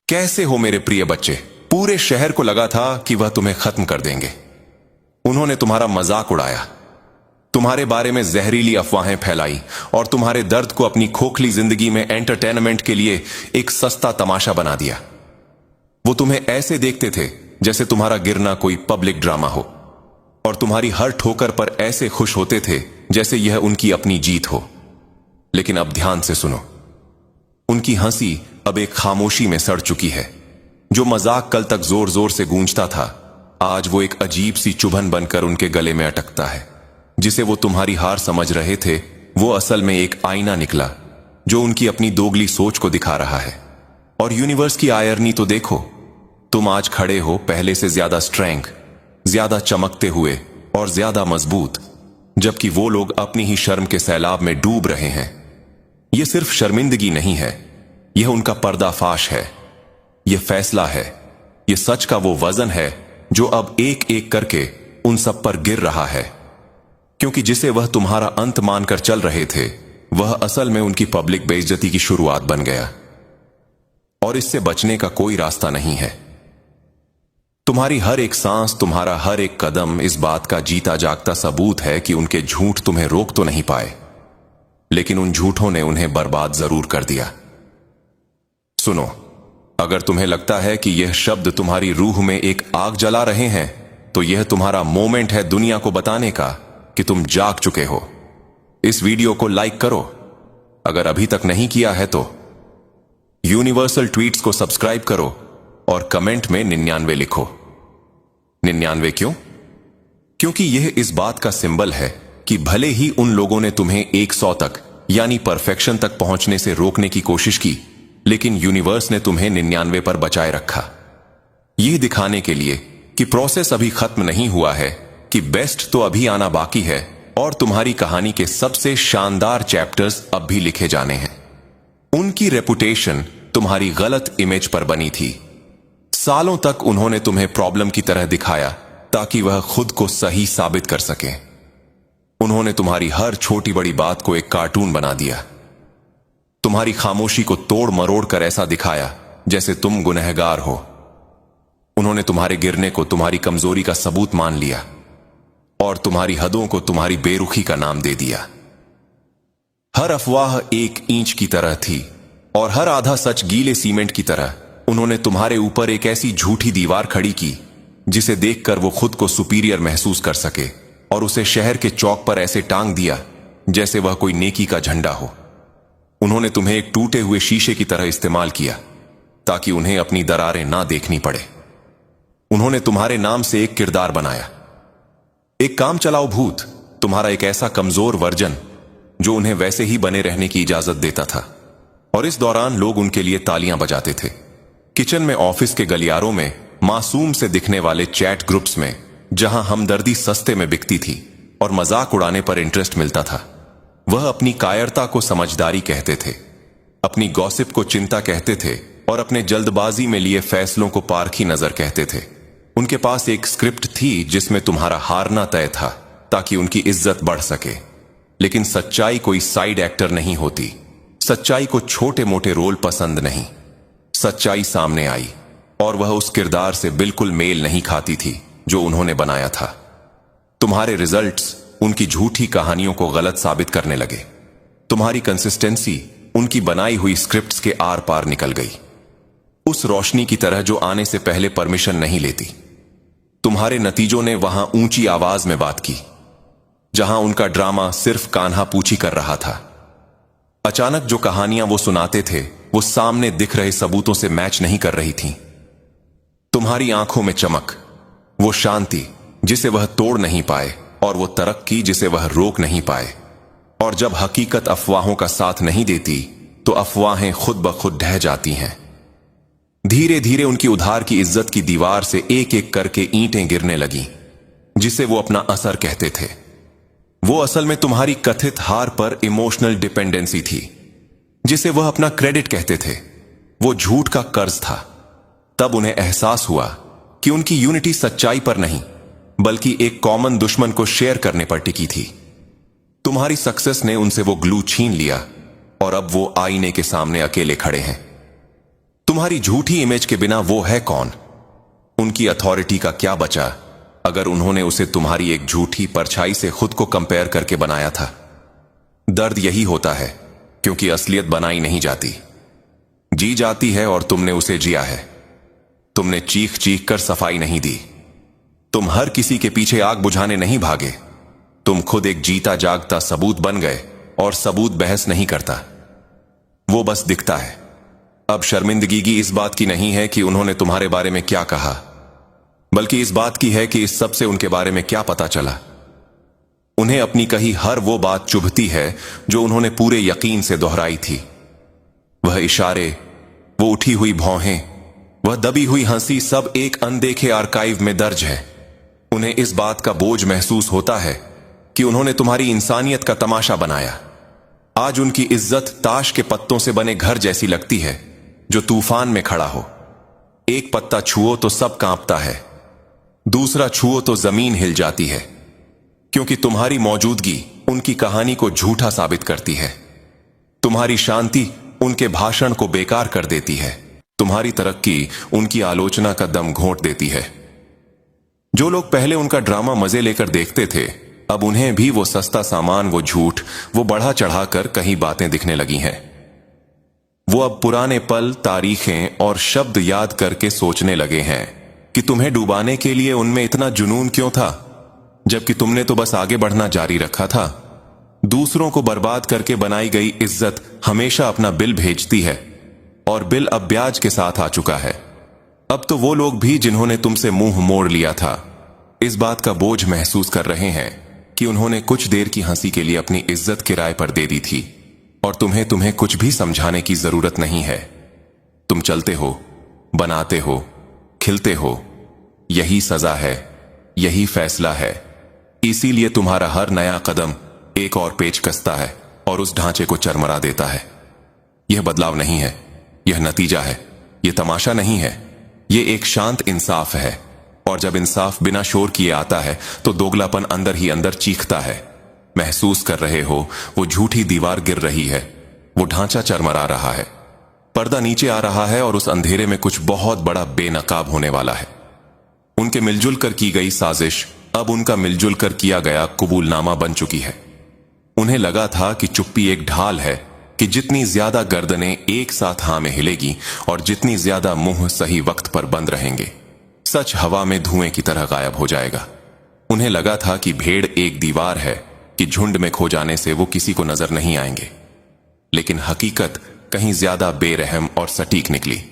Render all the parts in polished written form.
कैसे हो मेरे प्रिय बच्चे? पूरे शहर को लगा था कि वह तुम्हें खत्म कर देंगे। उन्होंने तुम्हारा मजाक उड़ाया, तुम्हारे बारे में जहरीली अफवाहें फैलाई और तुम्हारे दर्द को अपनी खोखली जिंदगी में एंटरटेनमेंट के लिए एक सस्ता तमाशा बना दिया। वो तुम्हें ऐसे देखते थे जैसे तुम्हारा गिरना कोई पब्लिक ड्रामा हो, और तुम्हारी हर ठोकर पर ऐसे खुश होते थे जैसे यह उनकी अपनी जीत हो। लेकिन अब ध्यान से सुनो, उनकी हंसी अब एक खामोशी में सड़ चुकी है। जो मजाक कल तक जोर जोर से गूंजता था, आज वो एक अजीब सी चुभन बनकर उनके गले में अटकता है। जिसे वो तुम्हारी हार समझ रहे थे, वो असल में एक आईना निकला जो उनकी अपनी दोगली सोच को दिखा रहा है। और यूनिवर्स की आयरनी तो देखो, तुम आज खड़े हो पहले से ज्यादा स्ट्रेंथ, ज्यादा चमकते हुए और ज्यादा मजबूत, जबकि वो लोग अपनी ही शर्म के सैलाब में डूब रहे हैं। यह सिर्फ शर्मिंदगी नहीं है, यह उनका पर्दाफाश है, यह फैसला है, यह सच का वो वजन है जो अब एक एक करके उन सब पर गिर रहा है। क्योंकि जिसे वह तुम्हारा अंत मानकर चल रहे थे, वह असल में उनकी पब्लिक बेइज्जती की शुरुआत बन गया, और इससे बचने का कोई रास्ता नहीं है। तुम्हारी हर एक सांस, तुम्हारा हर एक कदम इस बात का जीता जागता सबूत है कि उनके झूठ तुम्हें रोक तो नहीं पाए, लेकिन उन झूठों ने उन्हें बर्बाद जरूर कर दिया। सुनो, अगर तुम्हें लगता है कि यह शब्द तुम्हारी रूह में एक आग जला रहे हैं, तो यह तुम्हारा मोमेंट है दुनिया को बताने का कि तुम जाग चुके हो। इस वीडियो को लाइक करो, अगर अभी तक नहीं किया है तो। यूनिवर्सल ट्वीट्स को सब्सक्राइब करो और कमेंट में 99 लिखो। 99 क्यों? क्योंकि यह इस बात का सिंबल है कि भले ही उन लोगों ने तुम्हें 100 तक यानी परफेक्शन तक पहुंचने से रोकने की कोशिश की, लेकिन यूनिवर्स ने तुम्हें 99 पर बचाए रखा। यह दिखाने के लिए कि प्रोसेस अभी खत्म नहीं हुआ है, कि बेस्ट तो अभी आना बाकी है और तुम्हारी कहानी के सबसे शानदार चैप्टर्स अब भी लिखे जाने हैं। उनकी रेपुटेशन तुम्हारी गलत इमेज पर बनी थी। सालों तक उन्होंने तुम्हें प्रॉब्लम की तरह दिखाया ताकि वह खुद को सही साबित कर सके। उन्होंने तुम्हारी हर छोटी बड़ी बात को एक कार्टून बना दिया। तुम्हारी खामोशी को तोड़ मरोड़ कर ऐसा दिखाया जैसे तुम गुनहगार हो। उन्होंने तुम्हारे गिरने को तुम्हारी कमजोरी का सबूत मान लिया और तुम्हारी हदों को तुम्हारी बेरुखी का नाम दे दिया। हर अफवाह एक ईंच की तरह थी और हर आधा सच गीले सीमेंट की तरह। उन्होंने तुम्हारे ऊपर एक ऐसी झूठी दीवार खड़ी की जिसे देखकर वो खुद को सुपीरियर महसूस कर सके, और उसे शहर के चौक पर ऐसे टांग दिया जैसे वह कोई नेकी का झंडा हो। उन्होंने तुम्हें एक टूटे हुए शीशे की तरह इस्तेमाल किया ताकि उन्हें अपनी दरारें ना देखनी पड़े। उन्होंने तुम्हारे नाम से एक किरदार बनाया, एक काम चलाओ भूत, तुम्हारा एक ऐसा कमजोर वर्जन जो उन्हें वैसे ही बने रहने की इजाजत देता था। और इस दौरान लोग उनके लिए तालियां बजाते थे। किचन में, ऑफिस के गलियारों में, मासूम से दिखने वाले चैट ग्रुप्स में, जहां हमदर्दी सस्ते में बिकती थी और मजाक उड़ाने पर इंटरेस्ट मिलता था। वह अपनी कायरता को समझदारी कहते थे, अपनी गॉसिप को चिंता कहते थे और अपने जल्दबाजी में लिए फैसलों को पारखी नजर कहते थे। उनके पास एक स्क्रिप्ट थी जिसमें तुम्हारा हारना तय था ताकि उनकी इज्जत बढ़ सके। लेकिन सच्चाई कोई साइड एक्टर नहीं होती। सच्चाई को छोटे मोटे रोल पसंद नहीं। सच्चाई सामने आई और वह उस किरदार से बिल्कुल मेल नहीं खाती थी जो उन्होंने बनाया था। तुम्हारे रिजल्ट्स उनकी झूठी कहानियों को गलत साबित करने लगे। तुम्हारी कंसिस्टेंसी उनकी बनाई हुई स्क्रिप्ट्स के आर पार निकल गई, उस रोशनी की तरह जो आने से पहले परमिशन नहीं लेती। तुम्हारे नतीजों ने वहां ऊंची आवाज में बात की जहां उनका ड्रामा सिर्फ कान्हा पूछी कर रहा था। अचानक जो कहानियां वो सुनाते थे वो सामने दिख रहे सबूतों से मैच नहीं कर रही थीं। तुम्हारी आंखों में चमक, वो शांति जिसे वह तोड़ नहीं पाए, और वो तरक्की जिसे वह रोक नहीं पाए। और जब हकीकत अफवाहों का साथ नहीं देती तो अफवाहें खुद ब खुद ढह जाती हैं। धीरे धीरे उनकी उधार की इज्जत की दीवार से एक एक करके ईंटें गिरने लगीं, जिसे वो अपना असर कहते थे। वो असल में तुम्हारी कथित हार पर इमोशनल डिपेंडेंसी थी, जिसे वह अपना क्रेडिट कहते थे। वो झूठ का कर्ज था। तब उन्हें एहसास हुआ कि उनकी यूनिटी सच्चाई पर नहीं बल्कि एक कॉमन दुश्मन को शेयर करने पर टिकी थी। तुम्हारी सक्सेस ने उनसे वो ग्लू छीन लिया और अब वो आईने के सामने अकेले खड़े हैं। तुम्हारी झूठी इमेज के बिना वो है कौन? उनकी अथॉरिटी का क्या बचा अगर उन्होंने उसे तुम्हारी एक झूठी परछाई से खुद को कंपेयर करके बनाया था? दर्द यही होता है, क्योंकि असलियत बनाई नहीं जाती, जी जाती है, और तुमने उसे जिया है। तुमने चीख चीख कर सफाई नहीं दी। तुम हर किसी के पीछे आग बुझाने नहीं भागे। तुम खुद एक जीता जागता सबूत बन गए, और सबूत बहस नहीं करता, वो बस दिखता है। अब शर्मिंदगी इस बात की नहीं है कि उन्होंने तुम्हारे बारे में क्या कहा, बल्कि इस बात की है कि इस सब से उनके बारे में क्या पता चला। उन्हें अपनी कही हर वो बात चुभती है जो उन्होंने पूरे यकीन से दोहराई थी। वह इशारे, वो उठी हुई भौहें, वह दबी हुई हंसी, सब एक अनदेखे आर्काइव में दर्ज है। उन्हें इस बात का बोझ महसूस होता है कि उन्होंने तुम्हारी इंसानियत का तमाशा बनाया। आज उनकी इज्जत ताश के पत्तों से बने घर जैसी लगती है जो तूफान में खड़ा हो। एक पत्ता छुओ तो सब कांपता है, दूसरा छुओ तो जमीन हिल जाती है, क्योंकि तुम्हारी मौजूदगी उनकी कहानी को झूठा साबित करती है। तुम्हारी शांति उनके भाषण को बेकार कर देती है। तुम्हारी तरक्की उनकी आलोचना का दम घोंट देती है। जो लोग पहले उनका ड्रामा मजे लेकर देखते थे, अब उन्हें भी वो सस्ता सामान, वो झूठ, वो बढ़ा चढ़ाकर कहीं बातें दिखने लगी हैं। वो अब पुराने पल, तारीखें और शब्द याद करके सोचने लगे हैं कि तुम्हें डुबाने के लिए उनमें इतना जुनून क्यों था, जबकि तुमने तो बस आगे बढ़ना जारी रखा था। दूसरों को बर्बाद करके बनाई गई इज्जत हमेशा अपना बिल भेजती है, और बिल अब ब्याज के साथ आ चुका है। अब तो वो लोग भी जिन्होंने तुमसे मुंह मोड़ लिया था, इस बात का बोझ महसूस कर रहे हैं कि उन्होंने कुछ देर की हंसी के लिए अपनी इज्जत किराए पर दे दी थी, और तुम्हें कुछ भी समझाने की जरूरत नहीं है। तुम चलते हो, बनाते हो, खिलते हो। यही सजा है, यही फैसला है। इसीलिए तुम्हारा हर नया कदम एक और पेच कसता है और उस ढांचे को चरमरा देता है। यह बदलाव नहीं है, यह नतीजा है। यह तमाशा नहीं है, यह एक शांत इंसाफ है। और जब इंसाफ बिना शोर किए आता है तो दोगलापन अंदर ही अंदर चीखता है। महसूस कर रहे हो, वो झूठी दीवार गिर रही है, वो ढांचा चरमरा रहा है, पर्दा नीचे आ रहा है, और उस अंधेरे में कुछ बहुत बड़ा बेनकाब होने वाला है। उनके मिलजुल कर की गई साजिश अब उनका मिलजुल कर किया गया कबूलनामा बन चुकी है। उन्हें लगा था कि चुप्पी एक ढाल है कि जितनी ज्यादा गर्दनें एक साथ हां में हिलेगी और जितनी ज्यादा मुंह सही वक्त पर बंद रहेंगे, सच हवा में धुएं की तरह गायब हो जाएगा। उन्हें लगा था कि भेड़ एक दीवार है कि झुंड में खो जाने से वो किसी को नजर नहीं आएंगे, लेकिन हकीकत कहीं ज्यादा बेरहम और सटीक निकली।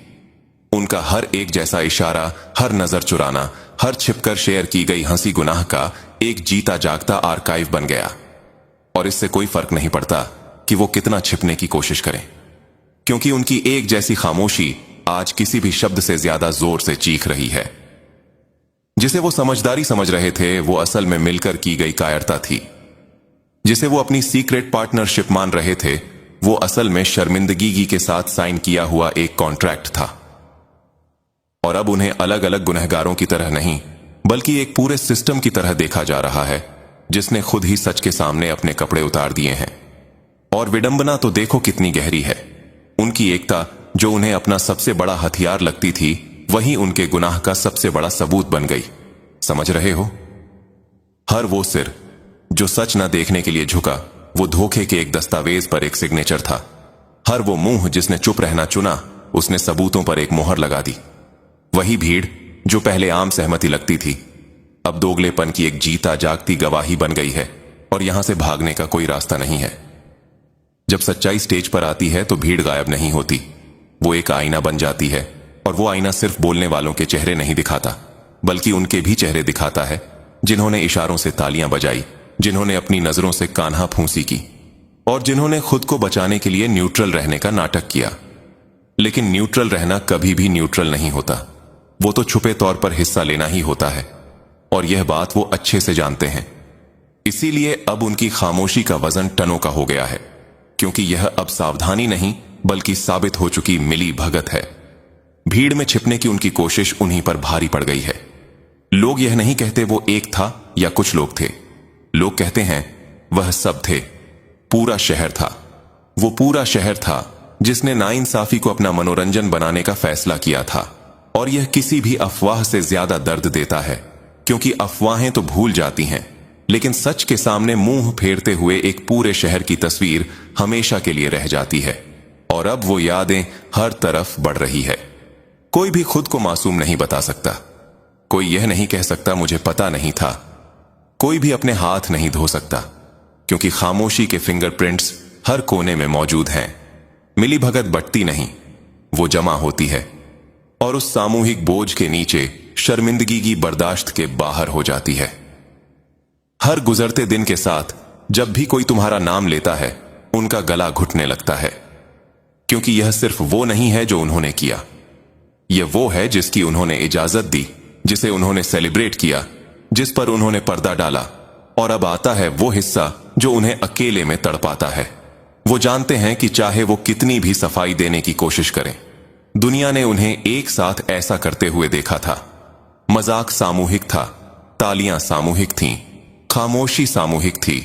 उनका हर एक जैसा इशारा, हर नजर चुराना, हर छिपकर शेयर की गई हंसी गुनाह का एक जीता जागता आर्काइव बन गया। और इससे कोई फर्क नहीं पड़ता कि वो कितना छिपने की कोशिश करें, क्योंकि उनकी एक जैसी खामोशी आज किसी भी शब्द से ज्यादा जोर से चीख रही है। जिसे वो समझदारी समझ रहे थे, वो असल में मिलकर की गई कायरता थी। जिसे वो अपनी सीक्रेट पार्टनरशिप मान रहे थे, वो असल में शर्मिंदगी के साथ साइन किया हुआ एक कॉन्ट्रैक्ट था। और अब उन्हें अलग अलग गुनहगारों की तरह नहीं, बल्कि एक पूरे सिस्टम की तरह देखा जा रहा है, जिसने खुद ही सच के सामने अपने कपड़े उतार दिए हैं। और विडंबना तो देखो कितनी गहरी है। उनकी एकता, जो उन्हें अपना सबसे बड़ा हथियार लगती थी, वही उनके गुनाह का सबसे बड़ा सबूत बन गई। समझ रहे हो? हर वो सिर जो सच न देखने के लिए झुका, वो धोखे के एक दस्तावेज पर एक सिग्नेचर था। हर वो मुंह जिसने चुप रहना चुना, उसने सबूतों पर एक मोहर लगा दी। वही भीड़ जो पहले आम सहमति लगती थी, अब दोगलेपन की एक जीता जागती गवाही बन गई है, और यहां से भागने का कोई रास्ता नहीं है। जब सच्चाई स्टेज पर आती है तो भीड़ गायब नहीं होती, वो एक आईना बन जाती है। और वो आईना सिर्फ बोलने वालों के चेहरे नहीं दिखाता, बल्कि उनके भी चेहरे दिखाता है जिन्होंने इशारों से तालियां बजाई, जिन्होंने अपनी नजरों से कान्हा फूंसी की, और जिन्होंने खुद को बचाने के लिए न्यूट्रल रहने का नाटक किया। लेकिन न्यूट्रल रहना कभी भी न्यूट्रल नहीं होता, वो तो छुपे तौर पर हिस्सा लेना ही होता है, और यह बात वो अच्छे से जानते हैं। इसीलिए अब उनकी खामोशी का वजन टनों का हो गया है, क्योंकि यह अब सावधानी नहीं बल्कि साबित हो चुकी मिली भगत है। भीड़ में छिपने की उनकी कोशिश उन्हीं पर भारी पड़ गई है। लोग यह नहीं कहते वो एक था या कुछ लोग थे, लोग कहते हैं वह सब थे। पूरा शहर था, वो पूरा शहर था जिसने नाइंसाफी को अपना मनोरंजन बनाने का फैसला किया था। और यह किसी भी अफवाह से ज्यादा दर्द देता है, क्योंकि अफवाहें तो भूल जाती हैं, लेकिन सच के सामने मुंह फेरते हुए एक पूरे शहर की तस्वीर हमेशा के लिए रह जाती है। और अब वो यादें हर तरफ बढ़ रही है। कोई भी खुद को मासूम नहीं बता सकता। कोई यह नहीं कह सकता मुझे पता नहीं था। कोई भी अपने हाथ नहीं धो सकता, क्योंकि खामोशी के फिंगरप्रिंट्स हर कोने में मौजूद हैं। मिलीभगत बटती नहीं, वो जमा होती है, और उस सामूहिक बोझ के नीचे शर्मिंदगी की बर्दाश्त के बाहर हो जाती है। हर गुजरते दिन के साथ जब भी कोई तुम्हारा नाम लेता है, उनका गला घुटने लगता है, क्योंकि यह सिर्फ वो नहीं है जो उन्होंने किया, यह वो है जिसकी उन्होंने इजाजत दी, जिसे उन्होंने सेलिब्रेट किया, जिस पर उन्होंने पर्दा डाला। और अब आता है वो हिस्सा जो उन्हें अकेले में तड़पाता है। वो जानते हैं कि चाहे वो कितनी भी सफाई देने की कोशिश करें, दुनिया ने उन्हें एक साथ ऐसा करते हुए देखा था। मजाक सामूहिक था, तालियां सामूहिक थीं, खामोशी सामूहिक थी,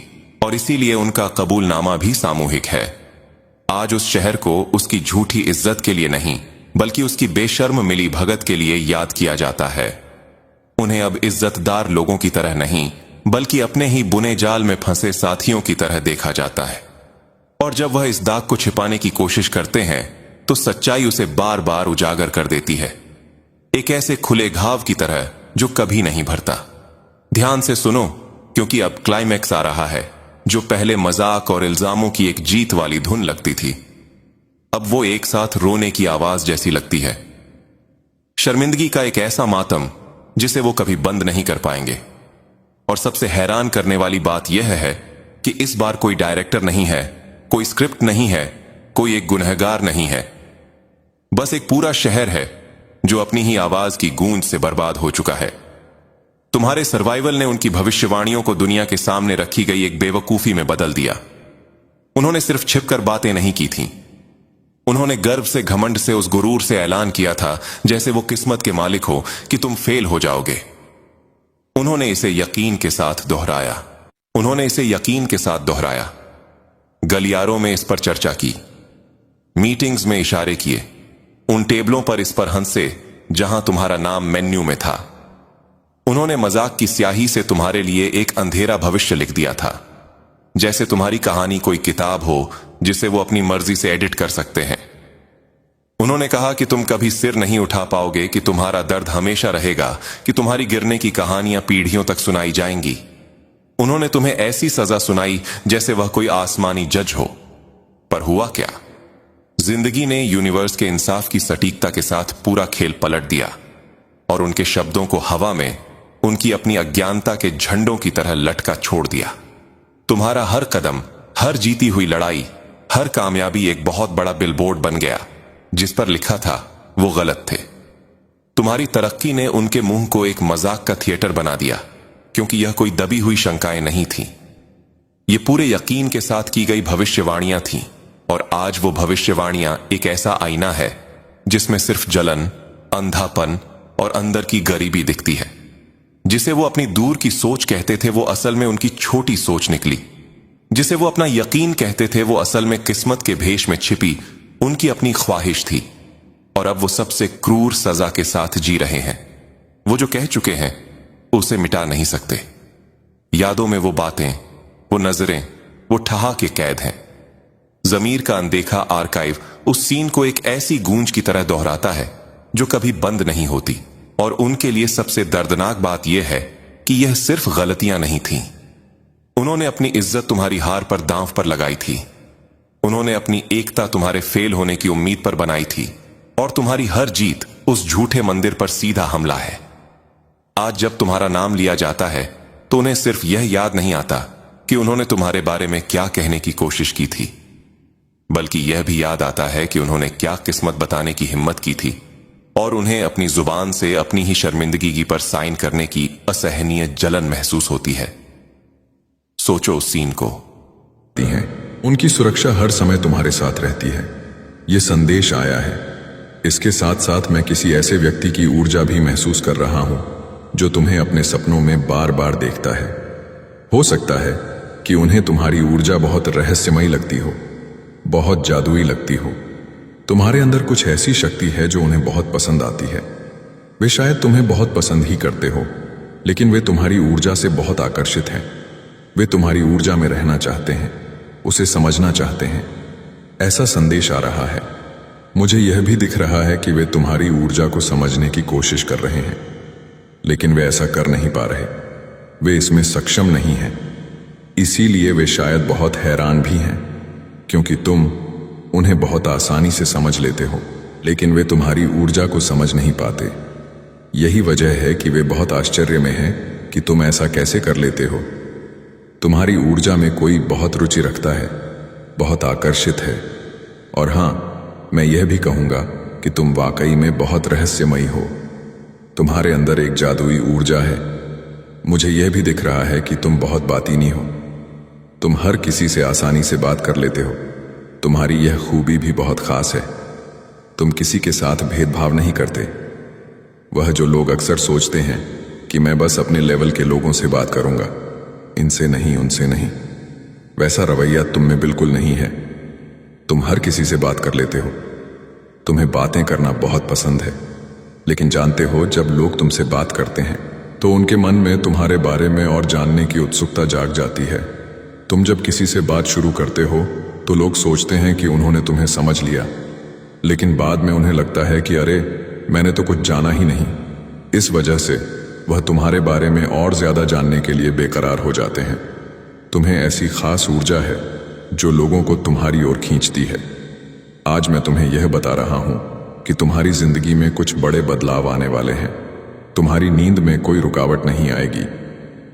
और इसीलिए उनका कबूलनामा भी सामूहिक है। आज उस शहर को उसकी झूठी इज्जत के लिए नहीं, बल्कि उसकी बेशर्म मिली भगत के लिए याद किया जाता है। उन्हें अब इज्जतदार लोगों की तरह नहीं, बल्कि अपने ही बुने जाल में फंसे साथियों की तरह देखा जाता है। और जब वह इस दाग को छिपाने की कोशिश करते हैं, तो सच्चाई उसे बार बार उजागर कर देती है, एक ऐसे खुले घाव की तरह जो कभी नहीं भरता। ध्यान से सुनो, क्योंकि अब क्लाइमैक्स आ रहा है। जो पहले मजाक और इल्जामों की एक जीत वाली धुन लगती थी, अब वो एक साथ रोने की आवाज जैसी लगती है। शर्मिंदगी का एक ऐसा मातम जिसे वो कभी बंद नहीं कर पाएंगे। और सबसे हैरान करने वाली बात यह है कि इस बार कोई डायरेक्टर नहीं है, कोई स्क्रिप्ट नहीं है, कोई एक गुनहगार नहीं है। बस एक पूरा शहर है जो अपनी ही आवाज की गूंज से बर्बाद हो चुका है। तुम्हारे सर्वाइवल ने उनकी भविष्यवाणियों को दुनिया के सामने रखी गई एक बेवकूफी में बदल दिया। उन्होंने सिर्फ छिपकर बातें नहीं की थीं, उन्होंने गर्व से, घमंड से, उस गुरूर से ऐलान किया था जैसे वो किस्मत के मालिक हो कि तुम फेल हो जाओगे। उन्होंने इसे यकीन के साथ दोहराया, उन्होंने इसे यकीन के साथ दोहराया। गलियारों में इस पर चर्चा की, मीटिंग्स में इशारे किए, उन टेबलों पर इस पर हंसे जहां तुम्हारा नाम मेन्यू में था। उन्होंने मजाक की स्याही से तुम्हारे लिए एक अंधेरा भविष्य लिख दिया था, जैसे तुम्हारी कहानी कोई किताब हो जिसे वो अपनी मर्जी से एडिट कर सकते हैं। उन्होंने कहा कि तुम कभी सिर नहीं उठा पाओगे, कि तुम्हारा दर्द हमेशा रहेगा, कि तुम्हारी गिरने की कहानियां पीढ़ियों तक सुनाई जाएंगी। उन्होंने तुम्हें ऐसी सजा सुनाई जैसे वह कोई आसमानी जज हो। पर हुआ क्या? जिंदगी ने यूनिवर्स के इंसाफ की सटीकता के साथ पूरा खेल पलट दिया, और उनके शब्दों को हवा में उनकी अपनी अज्ञानता के झंडों की तरह लटका छोड़ दिया। तुम्हारा हर कदम, हर जीती हुई लड़ाई, हर कामयाबी एक बहुत बड़ा बिलबोर्ड बन गया, जिस पर लिखा था वो गलत थे। तुम्हारी तरक्की ने उनके मुंह को एक मजाक का थिएटर बना दिया, क्योंकि यह कोई दबी हुई शंकाएं नहीं थीं। ये पूरे यकीन के साथ की गई भविष्यवाणियां थीं। और आज वो भविष्यवाणियां एक ऐसा आईना है जिसमें सिर्फ जलन, अंधापन और अंदर की गरीबी दिखती है। जिसे वो अपनी दूर की सोच कहते थे, वो असल में उनकी छोटी सोच निकली। जिसे वो अपना यकीन कहते थे, वो असल में किस्मत के भेष में छिपी उनकी अपनी ख्वाहिश थी। और अब वो सबसे क्रूर सजा के साथ जी रहे हैं। वो जो कह चुके हैं उसे मिटा नहीं सकते। यादों में वो बातें, वो नजरें, वो ठहा के कैद हैं। जमीर का अनदेखा आर्काइव उस सीन को एक ऐसी गूंज की तरह दोहराता है जो कभी बंद नहीं होती। और उनके लिए सबसे दर्दनाक बात यह है कि यह सिर्फ गलतियां नहीं थीं। उन्होंने अपनी इज्जत तुम्हारी हार पर दांव पर लगाई थी। उन्होंने अपनी एकता तुम्हारे फेल होने की उम्मीद पर बनाई थी। और तुम्हारी हर जीत उस झूठे मंदिर पर सीधा हमला है। आज जब तुम्हारा नाम लिया जाता है, तो उन्हें सिर्फ यह याद नहीं आता कि उन्होंने तुम्हारे बारे में क्या कहने की कोशिश की थी, बल्कि यह भी याद आता है कि उन्होंने क्या किस्मत बताने की हिम्मत की थी। और उन्हें अपनी जुबान से अपनी ही शर्मिंदगी पर साइन करने की असहनीय जलन महसूस होती है। सोचो उस सीन को। उनकी सुरक्षा हर समय तुम्हारे साथ रहती है। ये संदेश आया है। इसके साथ साथ मैं किसी ऐसे व्यक्ति की ऊर्जा भी महसूस कर रहा हूं जो तुम्हें अपने सपनों में बार बार देखता है। हो सकता है कि उन्हें तुम्हारी ऊर्जा बहुत रहस्यमयी लगती हो, बहुत जादुई लगती हो, तुम्हारे अंदर कुछ ऐसी शक्ति है जो उन्हें बहुत पसंद आती है। वे शायद तुम्हें बहुत पसंद ही करते हो, लेकिन वे तुम्हारी ऊर्जा से बहुत आकर्षित हैं। वे तुम्हारी ऊर्जा में रहना चाहते हैं, उसे समझना चाहते हैं। ऐसा संदेश आ रहा है। मुझे यह भी दिख रहा है कि वे तुम्हारी ऊर्जा को समझने की कोशिश कर रहे हैं, लेकिन वे ऐसा कर नहीं पा रहे। वे इसमें सक्षम नहीं हैं। इसीलिए वे शायद बहुत हैरान भी हैं, क्योंकि तुम उन्हें बहुत आसानी से समझ लेते हो, लेकिन वे तुम्हारी ऊर्जा को समझ नहीं पाते। यही वजह है कि वे बहुत आश्चर्य में हैं कि तुम ऐसा कैसे कर लेते हो। तुम्हारी ऊर्जा में कोई बहुत रुचि रखता है, बहुत आकर्षित है। और हां, मैं यह भी कहूंगा कि तुम वाकई में बहुत रहस्यमयी हो। तुम्हारे अंदर एक जादुई ऊर्जा है। मुझे यह भी दिख रहा है कि तुम बहुत बातीनी हो। तुम हर किसी से आसानी से बात कर लेते हो। तुम्हारी यह खूबी भी बहुत खास है। तुम किसी के साथ भेदभाव नहीं करते। वह जो लोग अक्सर सोचते हैं कि मैं बस अपने लेवल के लोगों से बात करूंगा, इनसे नहीं, उनसे नहीं, वैसा रवैया तुम में बिल्कुल नहीं है। तुम हर किसी से बात कर लेते हो। तुम्हें बातें करना बहुत पसंद है, लेकिन जानते हो, जब लोग तुमसे बात करते हैं तो उनके मन में तुम्हारे बारे में और जानने की उत्सुकता जाग जाती है। तुम जब किसी से बात शुरू करते हो तो लोग सोचते हैं कि उन्होंने तुम्हें समझ लिया, लेकिन बाद में उन्हें लगता है कि अरे, मैंने तो कुछ जाना ही नहीं। इस वजह से वह तुम्हारे बारे में और ज्यादा जानने के लिए बेकरार हो जाते हैं। तुम्हें ऐसी खास ऊर्जा है जो लोगों को तुम्हारी ओर खींचती है। आज मैं तुम्हें यह बता रहा हूं कि तुम्हारी जिंदगी में कुछ बड़े बदलाव आने वाले हैं। तुम्हारी नींद में कोई रुकावट नहीं आएगी।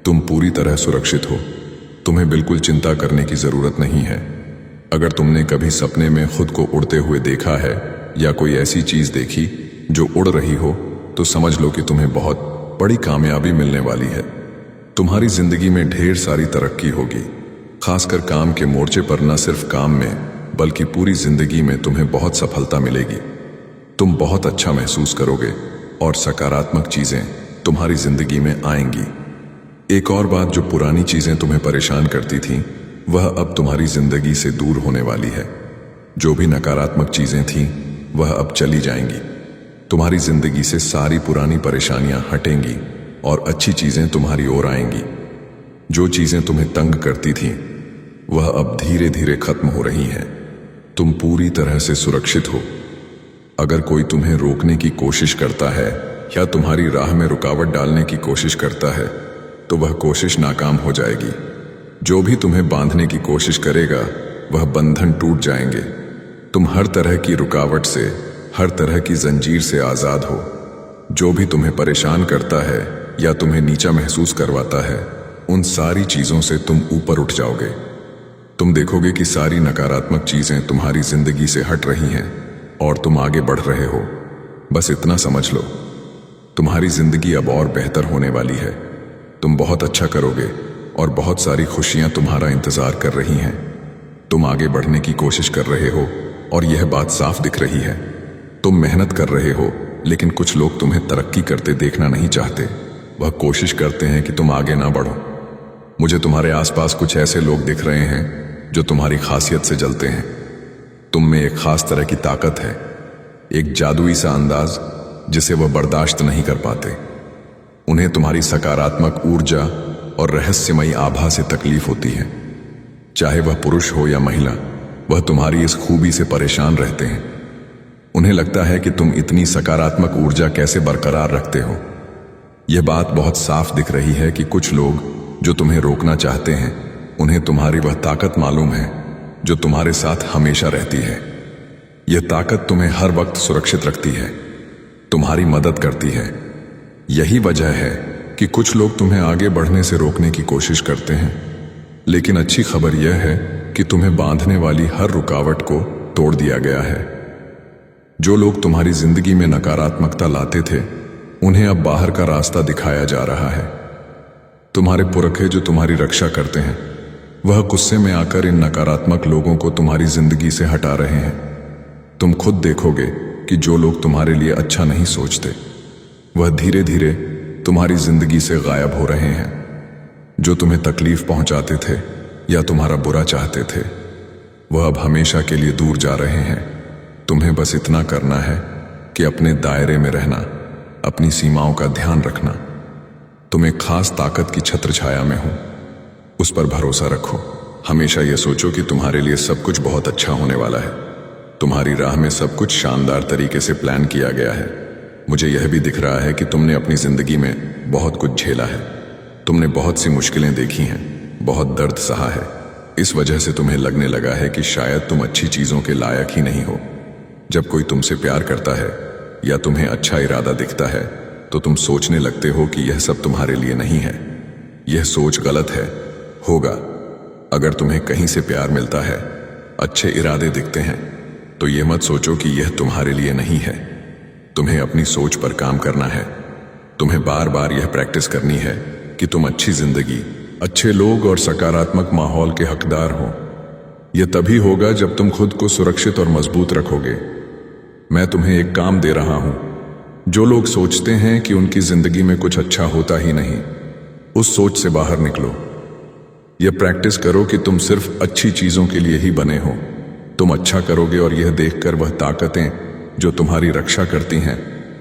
तुम पूरी तरह सुरक्षित हो। तुम्हें बिल्कुल चिंता करने की जरूरत नहीं है। अगर तुमने कभी सपने में खुद को उड़ते हुए देखा है या कोई ऐसी चीज देखी जो उड़ रही हो, तो समझ लो कि तुम्हें बहुत बड़ी कामयाबी मिलने वाली है। तुम्हारी जिंदगी में ढेर सारी तरक्की होगी, खासकर काम के मोर्चे पर। न सिर्फ काम में, बल्कि पूरी जिंदगी में तुम्हें बहुत सफलता मिलेगी। तुम बहुत अच्छा महसूस करोगे और सकारात्मक चीजें तुम्हारी जिंदगी में आएंगी। एक और बात, जो पुरानी चीजें तुम्हें परेशान करती थीं, वह अब तुम्हारी जिंदगी से दूर होने वाली है। जो भी नकारात्मक चीजें थीं, वह अब चली जाएंगी। तुम्हारी जिंदगी से सारी पुरानी परेशानियां हटेंगी और अच्छी चीजें तुम्हारी ओर आएंगी। जो चीजें तुम्हें तंग करती थीं, वह अब धीरे धीरे खत्म हो रही हैं। तुम पूरी तरह से सुरक्षित हो। अगर कोई तुम्हें रोकने की कोशिश करता है या तुम्हारी राह में रुकावट डालने की कोशिश करता है, तो वह कोशिश नाकाम हो जाएगी। जो भी तुम्हें बांधने की कोशिश करेगा, वह बंधन टूट जाएंगे। तुम हर तरह की रुकावट से, हर तरह की जंजीर से आजाद हो। जो भी तुम्हें परेशान करता है या तुम्हें नीचा महसूस करवाता है, उन सारी चीजों से तुम ऊपर उठ जाओगे। तुम देखोगे कि सारी नकारात्मक चीजें तुम्हारी जिंदगी से हट रही हैं और तुम आगे बढ़ रहे हो। बस इतना समझ लो, तुम्हारी जिंदगी अब और बेहतर होने वाली है। तुम बहुत अच्छा करोगे और बहुत सारी खुशियां तुम्हारा इंतजार कर रही हैं। तुम आगे बढ़ने की कोशिश कर रहे हो और यह बात साफ दिख रही है। तुम मेहनत कर रहे हो, लेकिन कुछ लोग तुम्हें तरक्की करते देखना नहीं चाहते। वह कोशिश करते हैं कि तुम आगे ना बढ़ो। मुझे तुम्हारे आसपास कुछ ऐसे लोग दिख रहे हैं जो तुम्हारी खासियत से जलते हैं। तुम में एक खास तरह की ताकत है, एक जादुई सा अंदाज जिसे वह बर्दाश्त नहीं कर पाते। उन्हें तुम्हारी सकारात्मक ऊर्जा और रहस्यमयी आभा से तकलीफ होती है। चाहे वह पुरुष हो या महिला, वह तुम्हारी इस खूबी से परेशान रहते हैं। उन्हें लगता है कि तुम इतनी सकारात्मक ऊर्जा कैसे बरकरार रखते हो। यह बात बहुत साफ दिख रही है कि कुछ लोग जो तुम्हें रोकना चाहते हैं, उन्हें तुम्हारी वह ताकत मालूम है जो तुम्हारे साथ हमेशा रहती है। यह ताकत तुम्हें हर वक्त सुरक्षित रखती है, तुम्हारी मदद करती है। यही वजह है कि कुछ लोग तुम्हें आगे बढ़ने से रोकने की कोशिश करते हैं, लेकिन अच्छी खबर यह है कि तुम्हें बांधने वाली हर रुकावट को तोड़ दिया गया है। जो लोग तुम्हारी जिंदगी में नकारात्मकता लाते थे, उन्हें अब बाहर का रास्ता दिखाया जा रहा है। तुम्हारे पुरखे जो तुम्हारी रक्षा करते हैं, वह गुस्से में आकर इन नकारात्मक लोगों को तुम्हारी जिंदगी से हटा रहे हैं। तुम खुद देखोगे कि जो लोग तुम्हारे लिए अच्छा नहीं सोचते, वह धीरे धीरे तुम्हारी जिंदगी से गायब हो रहे हैं। जो तुम्हें तकलीफ पहुंचाते थे या तुम्हारा बुरा चाहते थे, वह अब हमेशा के लिए दूर जा रहे हैं। तुम्हें बस इतना करना है कि अपने दायरे में रहना, अपनी सीमाओं का ध्यान रखना। तुम एक खास ताकत की छत्र छाया में हो, उस पर भरोसा रखो। हमेशा यह सोचो कि तुम्हारे लिए सब कुछ बहुत अच्छा होने वाला है। तुम्हारी राह में सब कुछ शानदार तरीके से प्लान किया गया है। मुझे यह भी दिख रहा है कि तुमने अपनी जिंदगी में बहुत कुछ झेला है। तुमने बहुत सी मुश्किलें देखी हैं, बहुत दर्द सहा है। इस वजह से तुम्हें लगने लगा है कि शायद तुम अच्छी चीजों के लायक ही नहीं हो। जब कोई तुमसे प्यार करता है या तुम्हें अच्छा इरादा दिखता है तो तुम सोचने लगते हो कि यह सब तुम्हारे लिए नहीं है। यह सोच गलत है। होगा। अगर तुम्हें कहीं से प्यार मिलता है, अच्छे इरादे दिखते हैं, तो यह मत सोचो कि यह तुम्हारे लिए नहीं है। तुम्हें अपनी सोच पर काम करना है। तुम्हें बार बार यह प्रैक्टिस करनी है कि तुम अच्छी जिंदगी, अच्छे लोग और सकारात्मक माहौल के हकदार हो। यह तभी होगा जब तुम खुद को सुरक्षित और मजबूत रखोगे। मैं तुम्हें एक काम दे रहा हूं। जो लोग सोचते हैं कि उनकी जिंदगी में कुछ अच्छा होता ही नहीं, उस सोच से बाहर निकलो। यह प्रैक्टिस करो कि तुम सिर्फ अच्छी चीजों के लिए ही बने हो। तुम अच्छा करोगे और यह देखकर वह ताकतें जो तुम्हारी रक्षा करती हैं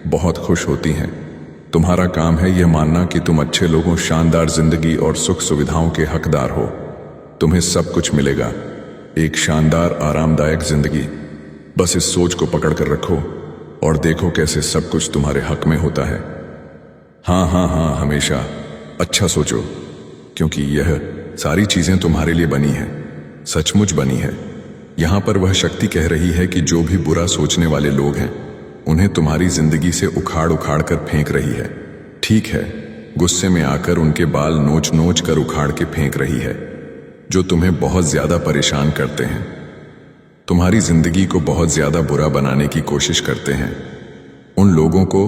बहुत खुश होती हैं। तुम्हारा काम है यह मानना कि तुम अच्छे लोगों, शानदार जिंदगी और सुख सुविधाओं के हकदार हो। तुम्हें सब कुछ मिलेगा, एक शानदार आरामदायक जिंदगी। बस इस सोच को पकड़ कर रखो और देखो कैसे सब कुछ तुम्हारे हक में होता है। हाँ हाँ हाँ, हमेशा अच्छा सोचो, क्योंकि यह सारी चीजें तुम्हारे लिए बनी हैं, सचमुच बनी है। यहां पर वह शक्ति कह रही है कि जो भी बुरा सोचने वाले लोग हैं उन्हें तुम्हारी जिंदगी से उखाड़ उखाड़ कर फेंक रही है। ठीक है, गुस्से में आकर उनके बाल नोच नोच कर उखाड़ के फेंक रही है। जो तुम्हें बहुत ज्यादा परेशान करते हैं, तुम्हारी जिंदगी को बहुत ज्यादा बुरा बनाने की कोशिश करते हैं, उन लोगों को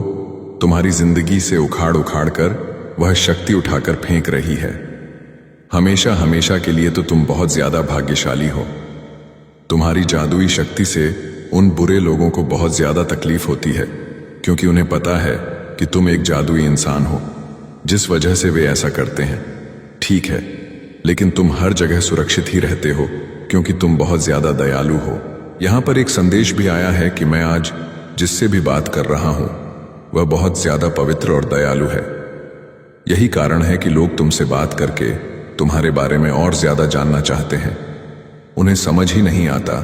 तुम्हारी जिंदगी से उखाड़ उखाड़ कर वह शक्ति उठाकर फेंक रही है। हमेशा हमेशा के लिए तो तुम बहुत ज्यादा भाग्यशाली हो। तुम्हारी जादुई शक्ति से उन बुरे लोगों को बहुत ज्यादा तकलीफ होती है, क्योंकि उन्हें पता है कि तुम एक जादुई इंसान हो, जिस वजह से वे ऐसा करते हैं। ठीक है, लेकिन तुम हर जगह सुरक्षित ही रहते हो, क्योंकि तुम बहुत ज्यादा दयालु हो। यहां पर एक संदेश भी आया है कि मैं आज जिससे भी बात कर रहा हूं वह बहुत ज्यादा पवित्र और दयालु है। यही कारण है कि लोग तुमसे बात करके तुम्हारे बारे में और ज्यादा जानना चाहते हैं। उन्हें समझ ही नहीं आता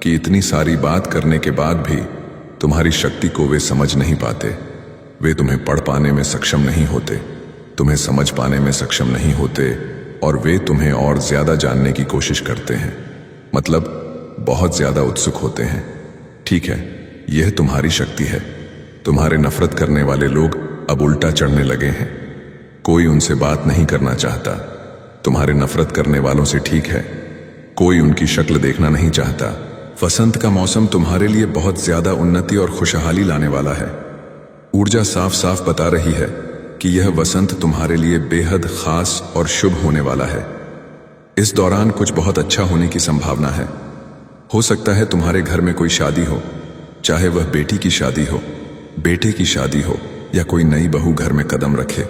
कि इतनी सारी बात करने के बाद भी तुम्हारी शक्ति को वे समझ नहीं पाते। वे तुम्हें पढ़ पाने में सक्षम नहीं होते, तुम्हें समझ पाने में सक्षम नहीं होते, और वे तुम्हें और ज्यादा जानने की कोशिश करते हैं, मतलब बहुत ज्यादा उत्सुक होते हैं। ठीक है, यह तुम्हारी शक्ति है। तुम्हारे नफरत करने वाले लोग अब उल्टा चढ़ने लगे हैं। कोई उनसे बात नहीं करना चाहता। तुम्हारे नफरत करने वालों से ठीक है, कोई उनकी शक्ल देखना नहीं चाहता। वसंत का मौसम तुम्हारे लिए बहुत ज्यादा उन्नति और खुशहाली लाने वाला है। ऊर्जा साफ साफ बता रही है कि यह वसंत तुम्हारे लिए बेहद खास और शुभ होने वाला है। इस दौरान कुछ बहुत अच्छा होने की संभावना है। हो सकता है तुम्हारे घर में कोई शादी हो, चाहे वह बेटी की शादी हो, बेटे की शादी हो, या कोई नई बहू घर में कदम रखे,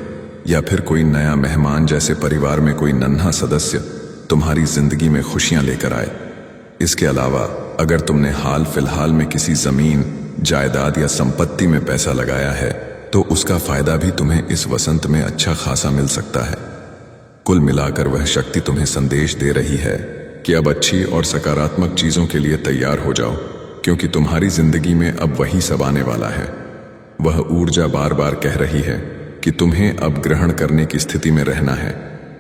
या फिर कोई नया मेहमान जैसे परिवार में कोई नन्हा सदस्य तुम्हारी जिंदगी में खुशियां लेकर आए। इसके अलावा अगर तुमने हाल फिलहाल में किसी जमीन, जायदाद या संपत्ति में पैसा लगाया है तो उसका फायदा भी तुम्हें इस वसंत में अच्छा खासा मिल सकता है। कुल मिलाकर वह शक्ति तुम्हें संदेश दे रही है कि अब अच्छी और सकारात्मक चीजों के लिए तैयार हो जाओ, क्योंकि तुम्हारी जिंदगी में अब वही सब आने वाला है। वह ऊर्जा बार बार कह रही है कि तुम्हें अब ग्रहण करने की स्थिति में रहना है,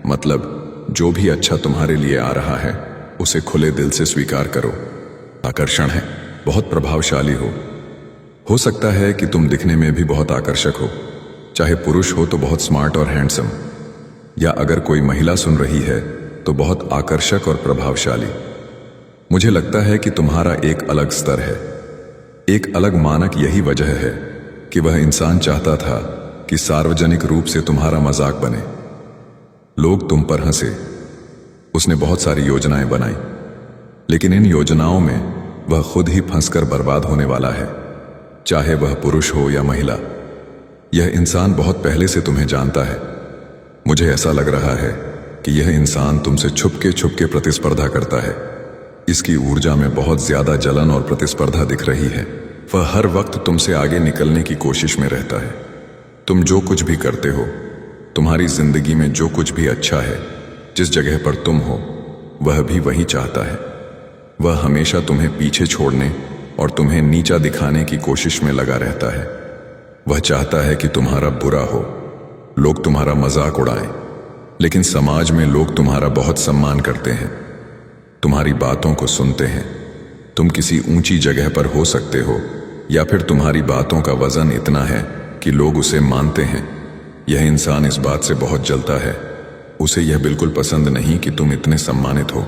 मतलब जो भी अच्छा तुम्हारे लिए आ रहा है उसे खुले दिल से स्वीकार करो। आकर्षण है, बहुत प्रभावशाली हो सकता है कि तुम दिखने में भी बहुत आकर्षक हो, चाहे पुरुष हो तो बहुत स्मार्ट और हैंडसम, या अगर कोई महिला सुन रही है तो बहुत आकर्षक और प्रभावशाली। मुझे लगता है कि तुम्हारा एक अलग स्तर है, एक अलग मानक। यही वजह है कि वह इंसान चाहता था कि सार्वजनिक रूप से तुम्हारा मजाक बने, लोग तुम पर हंसे। उसने बहुत सारी योजनाएं बनाई, लेकिन इन योजनाओं में वह खुद ही फंसकर बर्बाद होने वाला है, चाहे वह पुरुष हो या महिला। यह इंसान बहुत पहले से तुम्हें जानता है। मुझे ऐसा लग रहा है कि यह इंसान तुमसे छुपके छुपके प्रतिस्पर्धा करता है। इसकी ऊर्जा में बहुत ज्यादा जलन और प्रतिस्पर्धा दिख रही है। वह हर वक्त तुमसे आगे निकलने की कोशिश में रहता है। तुम जो कुछ भी करते हो, तुम्हारी जिंदगी में जो कुछ भी अच्छा है, जिस जगह पर तुम हो, वह भी वही चाहता है। वह हमेशा तुम्हें पीछे छोड़ने और तुम्हें नीचा दिखाने की कोशिश में लगा रहता है। वह चाहता है कि तुम्हारा बुरा हो, लोग तुम्हारा मजाक उड़ाएं, लेकिन समाज में लोग तुम्हारा बहुत सम्मान करते हैं, तुम्हारी बातों को सुनते हैं। तुम किसी ऊंची जगह पर हो सकते हो, या फिर तुम्हारी बातों का वजन इतना है कि लोग उसे मानते हैं। यह इंसान इस बात से बहुत जलता है। उसे यह बिल्कुल पसंद नहीं कि तुम इतने सम्मानित हो।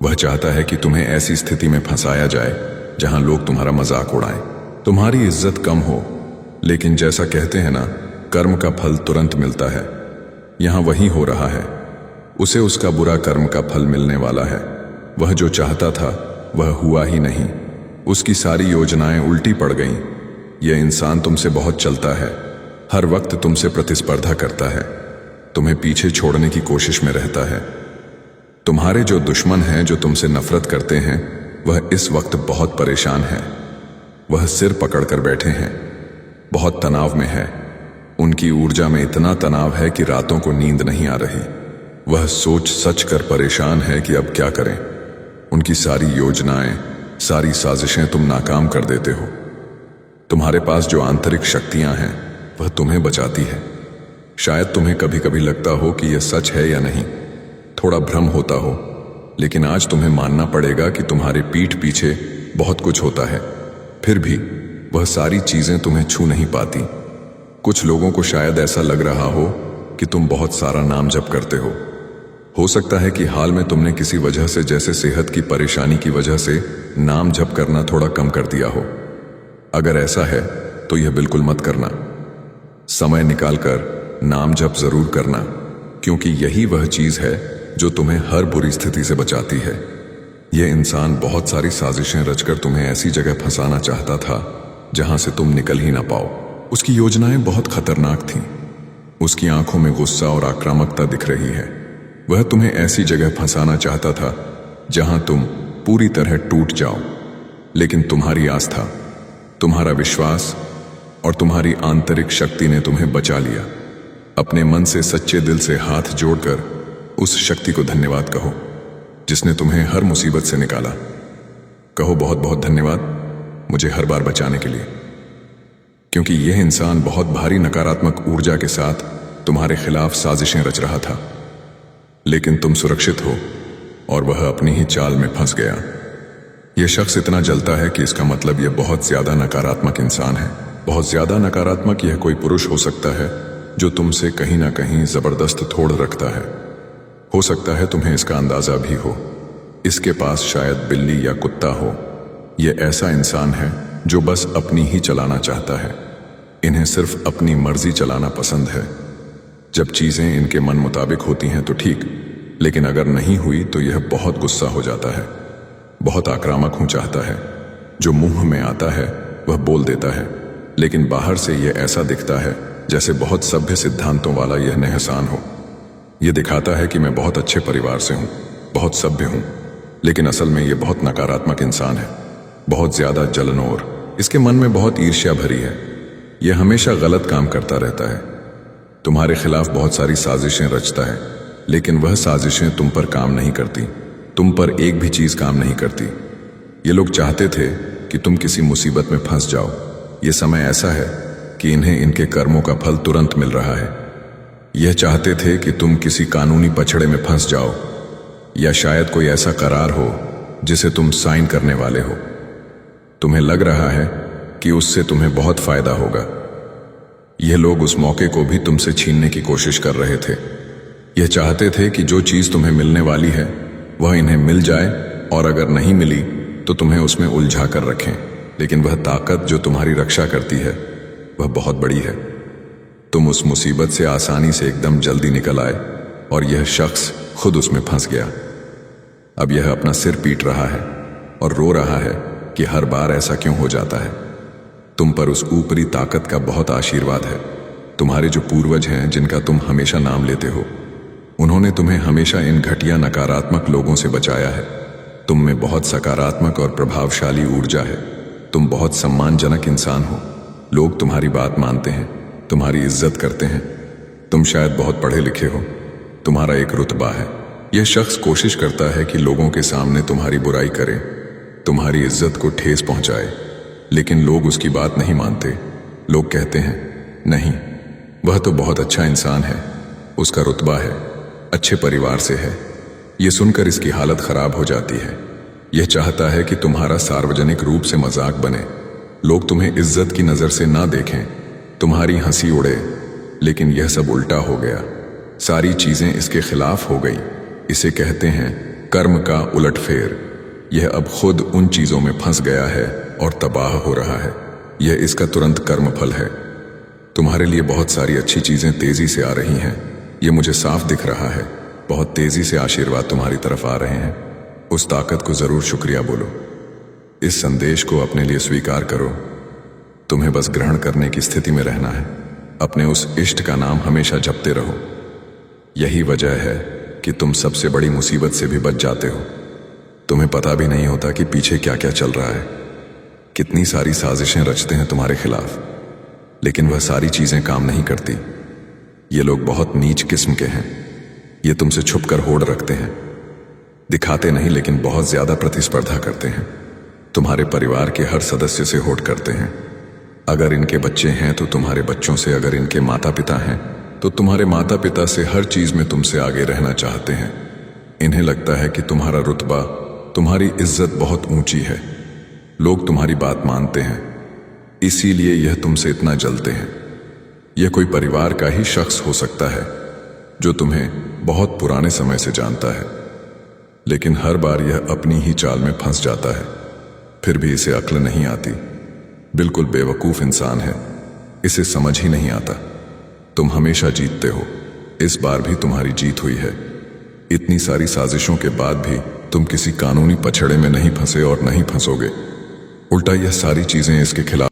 वह चाहता है कि तुम्हें ऐसी स्थिति में फंसाया जाए जहां लोग तुम्हारा मजाक उड़ाएं, तुम्हारी इज्जत कम हो। लेकिन जैसा कहते हैं ना, कर्म का फल तुरंत मिलता है। यहां वही हो रहा है। उसे उसका बुरा कर्म का फल मिलने वाला है। वह जो चाहता था वह हुआ ही नहीं। उसकी सारी योजनाएं उल्टी पड़ गईं। यह इंसान तुमसे बहुत चलता है, हर वक्त तुमसे प्रतिस्पर्धा करता है, तुम्हें पीछे छोड़ने की कोशिश में रहता है। तुम्हारे जो दुश्मन हैं, जो तुमसे नफरत करते हैं, वह इस वक्त बहुत परेशान है। वह सिर पकड़कर बैठे हैं, बहुत तनाव में है। उनकी ऊर्जा में इतना तनाव है कि रातों को नींद नहीं आ रही। वह सोच सच कर परेशान है कि अब क्या करें। उनकी सारी योजनाएं, सारी साजिशें तुम नाकाम कर देते हो। तुम्हारे पास जो आंतरिक शक्तियां हैं, वह तुम्हें बचाती है। शायद तुम्हें कभी कभी लगता हो कि यह सच है या नहीं, थोड़ा भ्रम होता हो, लेकिन आज तुम्हें मानना पड़ेगा कि तुम्हारे पीठ पीछे बहुत कुछ होता है। फिर भी वह सारी चीजें तुम्हें छू नहीं पाती। कुछ लोगों को शायद ऐसा लग रहा हो कि तुम बहुत सारा नाम जप करते हो सकता है कि हाल में तुमने किसी वजह से, जैसे सेहत की परेशानी की वजह से, नाम जप करना थोड़ा कम कर दिया हो। अगर ऐसा है तो यह बिल्कुल मत करना। समय निकालकर नाम जप जरूर करना, क्योंकि यही वह चीज है जो तुम्हें हर बुरी स्थिति से बचाती है। यह इंसान बहुत सारी साजिशें रचकर तुम्हें ऐसी जगह फंसाना चाहता था जहां से तुम निकल ही ना पाओ। उसकी योजनाएं बहुत खतरनाक थीं। उसकी आंखों में गुस्सा और आक्रामकता दिख रही है। वह तुम्हें ऐसी जगह फंसाना चाहता था जहां तुम पूरी तरह टूट जाओ। लेकिन तुम्हारी आस्था, तुम्हारा विश्वास और तुम्हारी आंतरिक शक्ति ने तुम्हें बचा लिया। अपने मन से, सच्चे दिल से हाथ जोड़कर उस शक्ति को धन्यवाद कहो जिसने तुम्हें हर मुसीबत से निकाला। कहो बहुत बहुत धन्यवाद मुझे हर बार बचाने के लिए, क्योंकि यह इंसान बहुत भारी नकारात्मक ऊर्जा के साथ तुम्हारे खिलाफ साजिशें रच रहा था। लेकिन तुम सुरक्षित हो और वह अपनी ही चाल में फंस गया। यह शख्स इतना जलता है कि इसका मतलब यह बहुत ज्यादा नकारात्मक इंसान है। बहुत ज्यादा नकारात्मक यह कोई पुरुष हो सकता है जो तुमसे कहीं ना कहीं जबरदस्त थोड़ रखता है। हो सकता है तुम्हें इसका अंदाजा भी हो। इसके पास शायद बिल्ली या कुत्ता हो। यह ऐसा इंसान है जो बस अपनी ही चलाना चाहता है। इन्हें सिर्फ अपनी मर्जी चलाना पसंद है। जब चीजें इनके मन मुताबिक होती हैं तो ठीक, लेकिन अगर नहीं हुई तो यह बहुत गुस्सा हो जाता है, बहुत आक्रामक हो चाहता है। जो मुंह में आता है वह बोल देता है, लेकिन बाहर से यह ऐसा दिखता है जैसे बहुत सभ्य सिद्धांतों वाला यह नेहसान हो। यह दिखाता है कि मैं बहुत अच्छे परिवार से हूं, बहुत सभ्य हूं, लेकिन असल में यह बहुत नकारात्मक इंसान है, बहुत ज्यादा जलनोर। इसके मन में बहुत ईर्ष्या भरी है। यह हमेशा गलत काम करता रहता है, तुम्हारे खिलाफ बहुत सारी साजिशें रचता है, लेकिन वह साजिशें तुम पर काम नहीं करती। तुम पर एक भी चीज काम नहीं करती। ये लोग चाहते थे कि तुम किसी मुसीबत में फंस जाओ। यह समय ऐसा है कि इन्हें इनके कर्मों का फल तुरंत मिल रहा है। यह चाहते थे कि तुम किसी कानूनी पछड़े में फंस जाओ, या शायद कोई ऐसा करार हो जिसे तुम साइन करने वाले हो। तुम्हें लग रहा है कि उससे तुम्हें बहुत फायदा होगा। यह लोग उस मौके को भी तुमसे छीनने की कोशिश कर रहे थे। यह चाहते थे कि जो चीज तुम्हें मिलने वाली है वह इन्हें मिल जाए, और अगर नहीं मिली तो तुम्हें उसमें उलझा कर रखें। लेकिन वह ताकत जो तुम्हारी रक्षा करती है वह बहुत बड़ी है। तुम उस मुसीबत से आसानी से एकदम जल्दी निकल आए, और यह शख्स खुद उसमें फंस गया। अब यह अपना सिर पीट रहा है और रो रहा है कि हर बार ऐसा क्यों हो जाता है। तुम पर उस ऊपरी ताकत का बहुत आशीर्वाद है। तुम्हारे जो पूर्वज हैं, जिनका तुम हमेशा नाम लेते हो, उन्होंने तुम्हें हमेशा इन घटिया नकारात्मक लोगों से बचाया है। तुम में बहुत सकारात्मक और प्रभावशाली ऊर्जा है। तुम बहुत सम्मानजनक इंसान हो। लोग तुम्हारी बात मानते हैं, तुम्हारी इज्जत करते हैं। तुम शायद बहुत पढ़े लिखे हो, तुम्हारा एक रुतबा है। यह शख्स कोशिश करता है कि लोगों के सामने तुम्हारी बुराई करे, तुम्हारी इज्जत को ठेस पहुंचाए, लेकिन लोग उसकी बात नहीं मानते। लोग कहते हैं, नहीं, वह तो बहुत अच्छा इंसान है, उसका रुतबा है, अच्छे परिवार से है। यह सुनकर इसकी हालत खराब हो जाती है। यह चाहता है कि तुम्हारा सार्वजनिक रूप से मजाक बने, लोग तुम्हें इज्जत की नजर से ना देखें, तुम्हारी हंसी उड़े। लेकिन यह सब उल्टा हो गया, सारी चीजें इसके खिलाफ हो गई। इसे कहते हैं कर्म का उलटफेर। यह अब खुद उन चीजों में फंस गया है और तबाह हो रहा है। यह इसका तुरंत कर्मफल है। तुम्हारे लिए बहुत सारी अच्छी चीजें तेजी से आ रही हैं, यह मुझे साफ दिख रहा है। बहुत तेजी से आशीर्वाद तुम्हारी तरफ आ रहे हैं। उस ताकत को जरूर शुक्रिया बोलो। इस संदेश को अपने लिए स्वीकार करो। तुम्हें बस ग्रहण करने की स्थिति में रहना है। अपने उस इष्ट का नाम हमेशा जपते रहो। यही वजह है कि तुम सबसे बड़ी मुसीबत से भी बच जाते हो। तुम्हें पता भी नहीं होता कि पीछे क्या क्या चल रहा है। कितनी सारी साजिशें रचते हैं तुम्हारे खिलाफ, लेकिन वह सारी चीजें काम नहीं करती। ये लोग बहुत नीच किस्म के हैं। ये तुमसे छुपकर होड़ रखते हैं, दिखाते नहीं, लेकिन बहुत ज्यादा प्रतिस्पर्धा करते हैं। तुम्हारे परिवार के हर सदस्य से होड़ करते हैं। अगर इनके बच्चे हैं तो तुम्हारे बच्चों से, अगर इनके माता पिता हैं तो तुम्हारे माता पिता से, हर चीज में तुमसे आगे रहना चाहते हैं। इन्हें लगता है कि तुम्हारा रुतबा, तुम्हारी इज्जत बहुत ऊंची है। लोग तुम्हारी बात मानते हैं, इसीलिए यह तुमसे इतना जलते हैं। यह कोई परिवार का ही शख्स हो सकता है जो तुम्हें बहुत पुराने समय से जानता है, लेकिन हर बार यह अपनी ही चाल में फंस जाता है। फिर भी इसे अक्ल नहीं आती। बिल्कुल बेवकूफ इंसान है, इसे समझ ही नहीं आता। तुम हमेशा जीतते हो, इस बार भी तुम्हारी जीत हुई है। इतनी सारी साजिशों के बाद भी तुम किसी कानूनी पछड़े में नहीं फंसे और नहीं फंसोगे। उल्टा यह सारी चीजें इसके खिलाफ